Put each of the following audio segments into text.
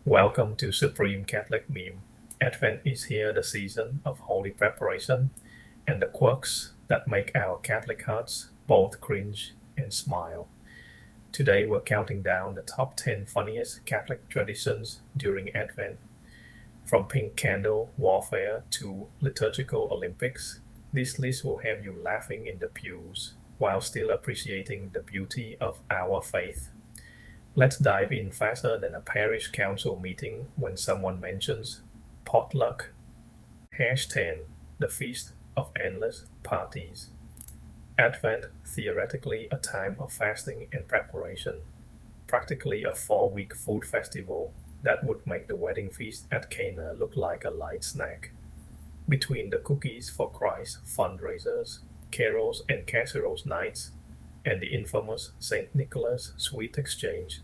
Welcome to Supreme Catholic Meme. Advent is here, the season of holy preparation, and the quirks that make our Catholic hearts both cringe and smile. Today we're counting down the top 10 funniest Catholic traditions during Advent. From pink candle warfare to liturgical Olympics, this list will have you laughing in the pews while still appreciating the beauty of our faith. Let's dive in faster than a parish council meeting when someone mentions potluck. Hash 10, the feast of endless parties. Advent, theoretically a time of fasting and preparation, practically a 4-week food festival that would make the wedding feast at Cana look like a light snack. Between the Cookies for Christ fundraisers, carols and casseroles nights, and the infamous St. Nicholas sweet exchange,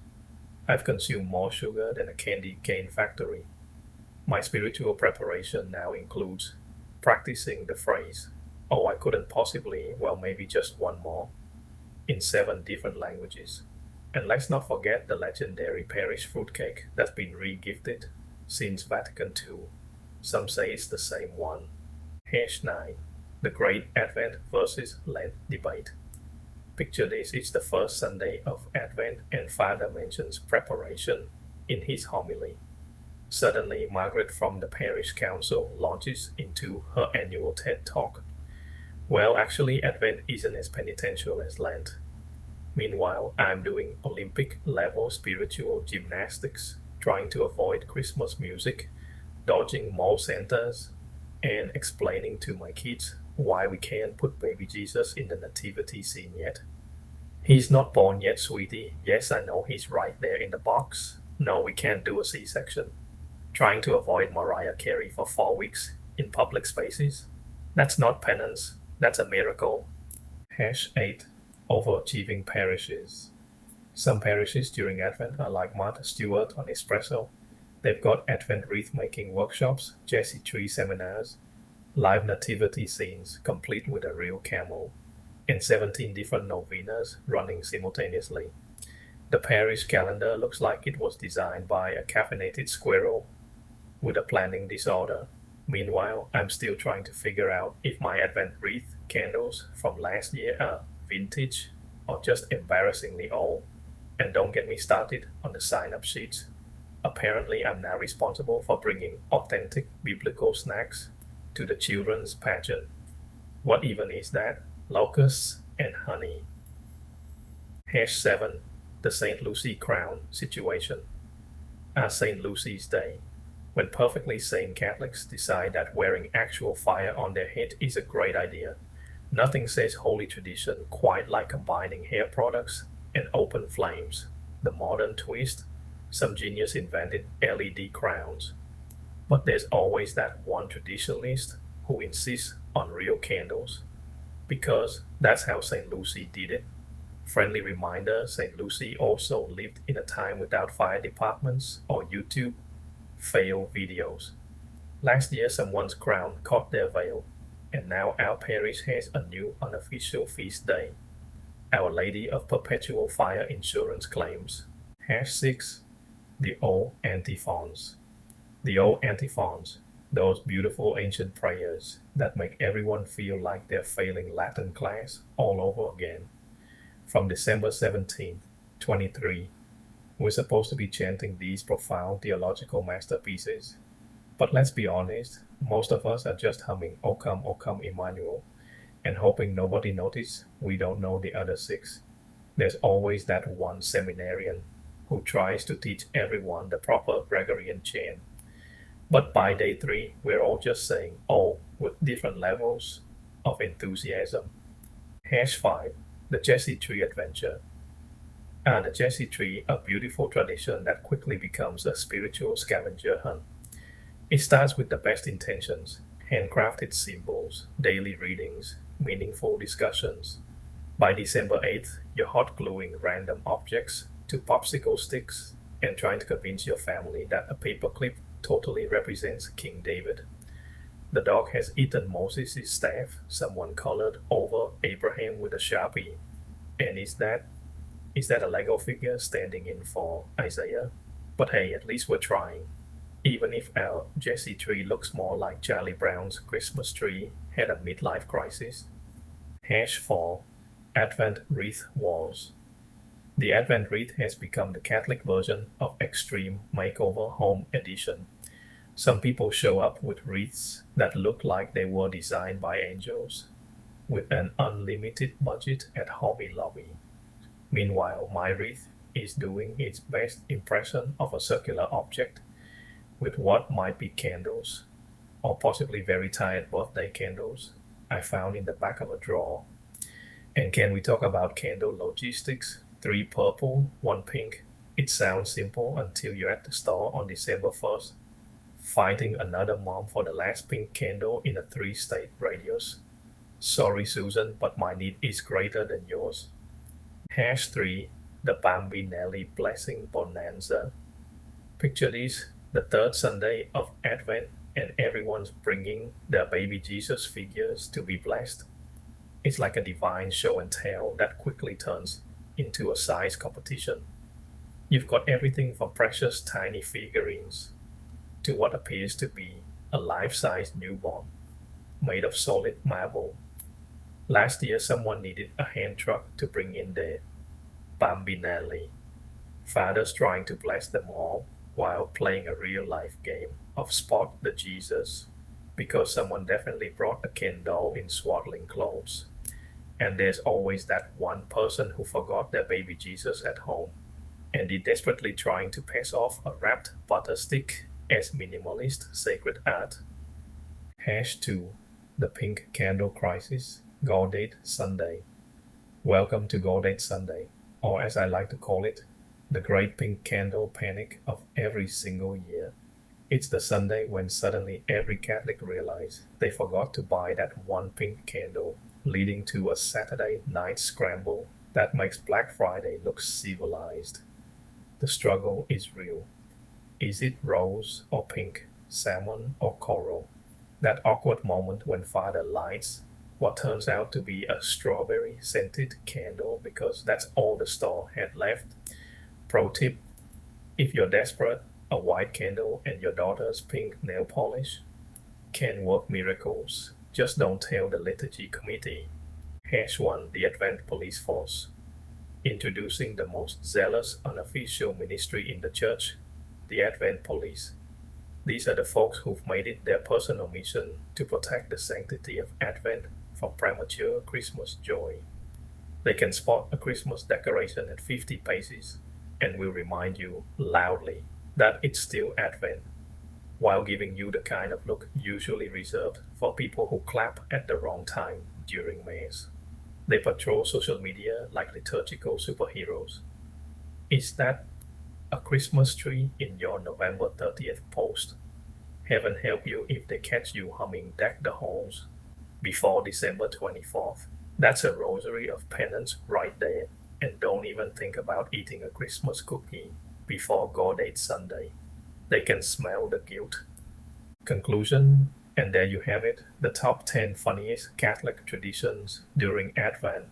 I've consumed more sugar than a candy cane factory. My spiritual preparation now includes practicing the phrase, "Oh, I couldn't possibly, well, maybe just one more," in 7 different languages. And let's not forget the legendary parish fruitcake that's been re-gifted since Vatican II. Some say it's the same one. Hash 9, the Great Advent versus Lent debate. Picture this, it's the first Sunday of Advent and Father mentions preparation in his homily. Suddenly, Margaret from the parish council launches into her annual TED Talk. Well, actually, Advent isn't as penitential as Lent. Meanwhile, I'm doing Olympic level spiritual gymnastics, trying to avoid Christmas music, dodging mall Santas, and explaining to my kids why we can't put baby Jesus in the nativity scene yet. He's not born yet, sweetie. Yes, I know he's right there in the box. No, we can't do a C-section. Trying to avoid Mariah Carey for 4 weeks in public spaces? That's not penance. That's a miracle. Hash 8, overachieving parishes. Some parishes during Advent are like Martha Stewart on Espresso. They've got Advent wreath making workshops, Jesse tree seminars, live nativity scenes complete with a real camel, and 17 different novenas running simultaneously. The parish calendar looks like it was designed by a caffeinated squirrel with a planning disorder. Meanwhile, I'm still trying to figure out if my Advent wreath candles from last year are vintage or just embarrassingly old. And don't get me started on the sign-up sheets. Apparently, I'm now responsible for bringing authentic biblical snacks to the children's pageant. What even is that? Locusts and honey. Hash 7, the St. Lucy crown situation. St. Lucy's Day, when perfectly sane Catholics decide that wearing actual fire on their head is a great idea. Nothing says holy tradition quite like combining hair products and open flames. The modern twist, some genius invented LED crowns. But there's always that one traditionalist who insists on real candles. Because that's how St. Lucy did it. Friendly reminder, St. Lucy also lived in a time without fire departments or YouTube fail videos. Last year, someone's crown caught their veil, and now our parish has a new unofficial feast day. Our Lady of Perpetual Fire Insurance claims. Hash 6, the old antiphons. The old antiphons, those beautiful ancient prayers that make everyone feel like they're failing Latin class all over again. From December 17th, 23, we're supposed to be chanting these profound theological masterpieces. But let's be honest, most of us are just humming O come, Emmanuel, and hoping nobody notices we don't know the other 6. There's always that one seminarian who tries to teach everyone the proper Gregorian chant. But by day 3, we're all just saying "oh" with different levels of enthusiasm. Hash 5, the Jesse Tree Adventure. The Jesse Tree, a beautiful tradition that quickly becomes a spiritual scavenger hunt. It starts with the best intentions, handcrafted symbols, daily readings, meaningful discussions. By December 8th, you're hot gluing random objects to popsicle sticks and trying to convince your family that a paperclip totally represents King David. The dog has eaten Moses' staff someone colored over Abraham with a Sharpie. And is that a Lego figure standing in for Isaiah? But hey, at least we're trying. Even if our Jesse tree looks more like Charlie Brown's Christmas tree had a midlife crisis. Hash 4 Advent Wreath Wars. The Advent wreath has become the Catholic version of Extreme Makeover Home Edition. Some people show up with wreaths that look like they were designed by angels, with an unlimited budget at Hobby Lobby. Meanwhile, my wreath is doing its best impression of a circular object with what might be candles, or possibly very tired birthday candles, I found in the back of a drawer. And can we talk about candle logistics? 3 purple, 1 pink. It sounds simple until you're at the store on December 1st, finding another mom for the last pink candle in a 3-state radius. Sorry, Susan, but my need is greater than yours. Hash 3 The Bambinelli Blessing Bonanza. Picture this, the third Sunday of Advent, and everyone's bringing their baby Jesus figures to be blessed. It's like a divine show and tell that quickly turns into a size competition. You've got everything from precious tiny figurines to what appears to be a life-size newborn made of solid marble. Last year, someone needed a hand truck to bring in their Bambinelli. Fathers trying to bless them all while playing a real-life game of Spot the Jesus, because someone definitely brought a Ken doll in swaddling clothes. And there's always that one person who forgot their baby Jesus at home, and is desperately trying to pass off a wrapped butter stick as minimalist sacred art. Hash 2 The Pink Candle Crisis, Gaudete Sunday. Welcome to Gaudete Sunday, or as I like to call it, the great pink candle panic of every single year. It's the Sunday when suddenly every Catholic realizes they forgot to buy that one pink candle, leading to a Saturday night scramble that makes Black Friday look civilized. The struggle is real. Is it rose or pink, salmon or coral? That awkward moment when Father lights what turns out to be a strawberry scented candle because that's all the store had left. Pro tip, if you're desperate, a white candle and your daughter's pink nail polish can work miracles. Just don't tell the liturgy committee. Hash 1 The Advent Police Force. Introducing the most zealous unofficial ministry in the church, the Advent Police. These are the folks who've made it their personal mission to protect the sanctity of Advent from premature Christmas joy. They can spot a Christmas decoration at 50 paces and will remind you loudly that it's still Advent, while giving you the kind of look usually reserved for people who clap at the wrong time during Mass. They patrol social media like liturgical superheroes. Is that a Christmas tree in your November 30th post? Heaven help you if they catch you humming Deck the Halls before December 24th. That's a rosary of penance right there. And don't even think about eating a Christmas cookie before Gaudete Sunday. They can smell the guilt. Conclusion, and there you have it, the top 10 funniest Catholic traditions during Advent.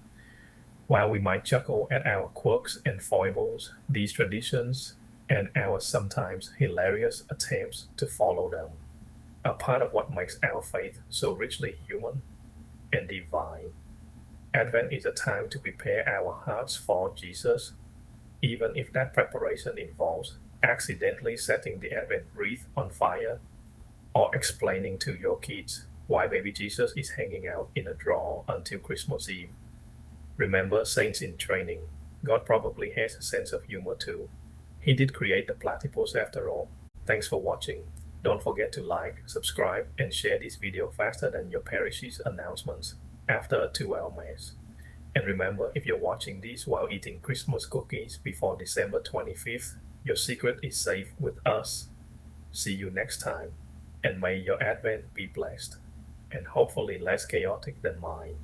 While we might chuckle at our quirks and foibles, these traditions, and our sometimes hilarious attempts to follow them, are part of what makes our faith so richly human and divine. Advent is a time to prepare our hearts for Jesus, even if that preparation involves accidentally setting the Advent wreath on fire or explaining to your kids why baby Jesus is hanging out in a drawer until Christmas Eve. Remember, saints in training, God probably has a sense of humor too. He did create the platypus after all. Thanks for watching. Don't forget to like, subscribe, and share this video faster than your parish's announcements after a 2-hour Mass. And remember, if you're watching this while eating Christmas cookies before December 25th, your secret is safe with us. See you next time, and may your Advent be blessed, and hopefully less chaotic than mine.